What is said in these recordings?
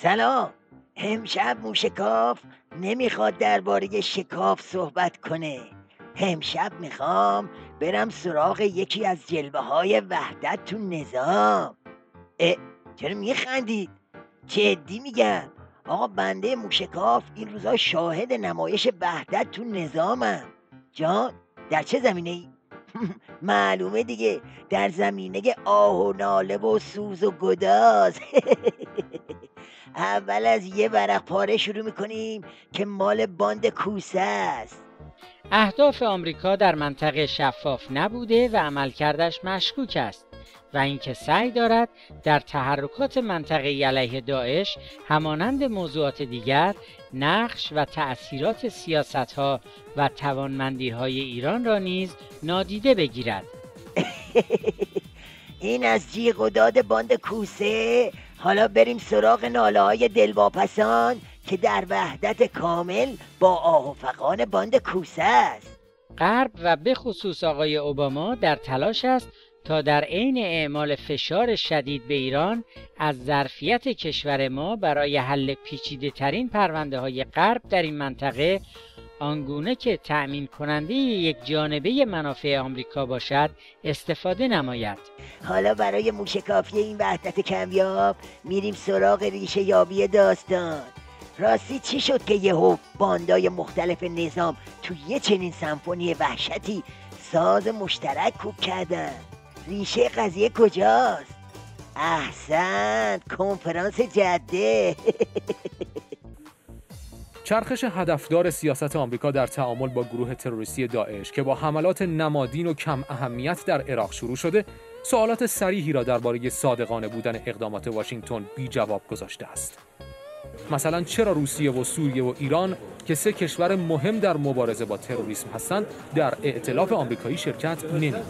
سلام. امشب موشکاف نمیخواد درباره شکاف صحبت کنه. امشب میخوام برم سراغ یکی از جلوه های وحدت تو نظام. چرا میخندید؟ جدی میگم. آقا بنده موشکاف این روزا شاهد نمایش وحدت تو نظامم. جان در چه زمینه ای؟ معلومه دیگه، در زمینه آه و ناله و سوز و گداز. اول از یه ورق پاره شروع میکنیم که مال باند کوسه است. اهداف آمریکا در منطقه شفاف نبوده و عملکردش مشکوک است و اینکه سعی دارد در تحرکات منطقه‌ای علیه داعش همانند موضوعات دیگر نقش و تأثیرات سیاست‌ها و توانمندی‌های ایران را نیز نادیده بگیرد. این از جیغ و داد باند کوسه. حالا بریم سراغ ناله‌های دلواپسان که در وحدت کامل با آه و فغان باند کوسه است. غرب و به خصوص آقای اوباما در تلاش است تا در عین اعمال فشار شدید به ایران از ظرفیت کشور ما برای حل پیچیده ترین پرونده های غرب در این منطقه آنگونه که تأمین کننده یک جانبه منافع آمریکا باشد استفاده نماید. حالا برای موشکافی این وحدت کمیاب میریم سراغ ریشه یابی داستان. راستی چی شد که یهو باندای مختلف نظام تو یه چنین سمفونی وحشتی ساز مشترک کوب کردن؟ ریشه قضیه کجاست؟ احسنت، کنفرانس جده. چرخش هدفدار سیاست آمریکا در تعامل با گروه تروریستی داعش که با حملات نمادین و کم اهمیت در عراق شروع شده، سوالات صریحی را درباره صادقانه بودن اقدامات واشنگتن بی جواب گذاشته است. مثلا چرا روسیه و سوریه و ایران که سه کشور مهم در مبارزه با تروریسم هستند در ائتلاف آمریکایی شرکت نمی‌کنند؟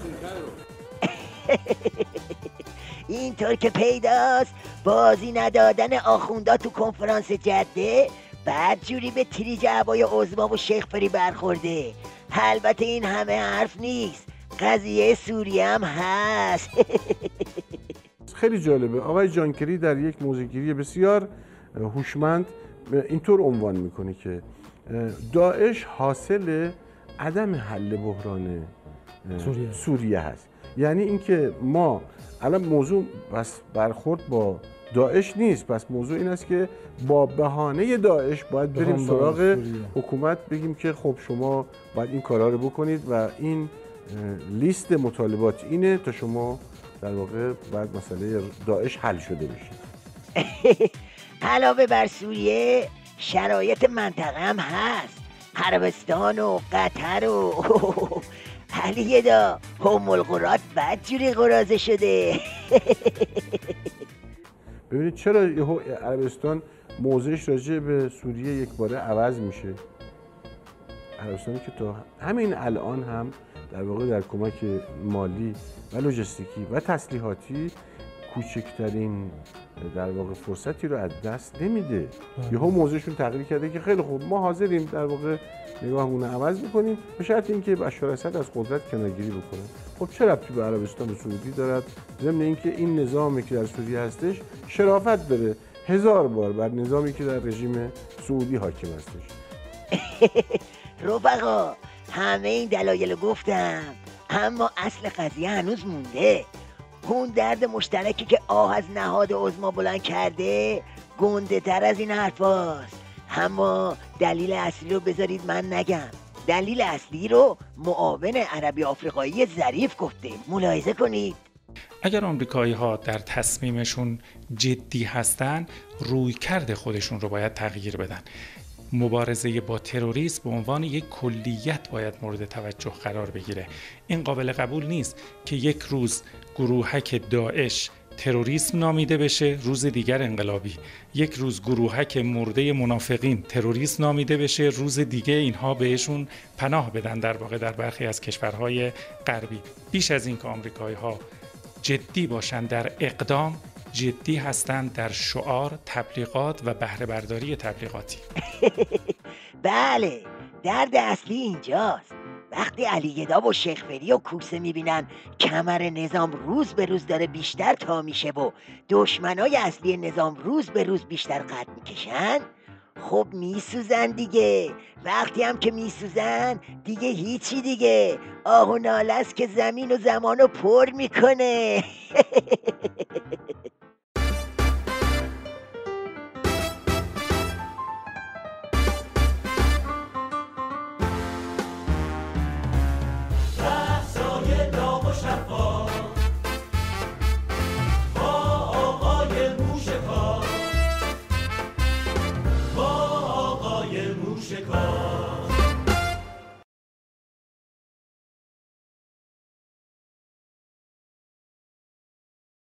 اینطور که پیداست بازی ندادن آخوندا تو کنفرانس جده بعد جوری به تریج عبای عظما و شیخ پری برخورده. البته این همه حرف نیست، قضیه سوریه هم هست. خیلی جالبه. آقای جان کری در یک موضوعگیری بسیار هوشمند اینطور عنوان میکنه که داعش حاصل عدم حل بحران سوریه هست. یعنی اینکه ما الان موضوع بس برخورد با داعش نیست، پس موضوع این است که با بهانه داعش باید بریم سراغ حکومت بگیم که خب شما باید این کارا رو بکنید و این لیست مطالبات اینه تا شما در واقع بعد مسئله داعش حل شده بشه. علاوه بر سوریه شرایط منطقه هم هست. عربستان و قطر و علیه دا هم القرات بدجوری قرازه شده. ببینید چرا عربستان موضعش راجع به سوریه یک باره عوض میشه. عربستانی که تا همین الان هم در واقع در کمک مالی و لوجستیکی و تسلیحاتی کوچکترین در واقع فرصتی رو از دست نمیده. یهو موضعشون تغییر کرده که خیلی خوب ما حاضریم در واقع نگاهمون رو عوض می‌کنیم به شرط اینکه بشار اسد از قدرت کنارگیری بکنه. خب چه ربطی به عربستان و سعودی دارد؟ ضمن اینکه این نظامی که در سوریه هستش شرافت داره 1000 بار بر نظامی که در رژیم سعودی حاکم هستش. رفقا همه این دلایل گفتم، اما اصل قضیه هنوز مونده. اون درد مشترکی که آه از نهاد عظما بلند کرده گنده تر از این حرف هاست. اما دلیل اصلی رو بذارید من نگم. دلیل اصلی رو معاون عربی آفریقایی ظریف گفته. ملاحظه کنید. اگر آمریکایی ها در تصمیمشون جدی هستن رویکرد خودشون رو باید تغییر بدن. مبارزه با تروریسم به عنوان یک کلیت باید مورد توجه قرار بگیره. این قابل قبول نیست که یک روز گروهک داعش تروریسم نامیده بشه، روز دیگر انقلابی. یک روز گروهک مرده منافقین تروریسم نامیده بشه، روز دیگه اینها بهشون پناه بدن در واقع در برخی از کشورهای غربی. بیش از این که آمریکایی ها جدی باشند در اقدام، جدی هستند در شعار، تبلیغات و بهره برداری تبلیغاتی. بله، درد اصلی اینجاست. وقتی علی گدا و شیخ فری و کوسه میبینن کمر نظام روز به روز داره بیشتر تا میشه و دشمنای اصلی نظام روز به روز بیشتر قد میکشن، خب میسوزن دیگه. وقتی هم که میسوزن دیگه هیچی دیگه، آه و ناله است که زمین و زمانو پر میکنه. بحثای داغ و شفاف با آقای موشکاف، با آقای موشکاف.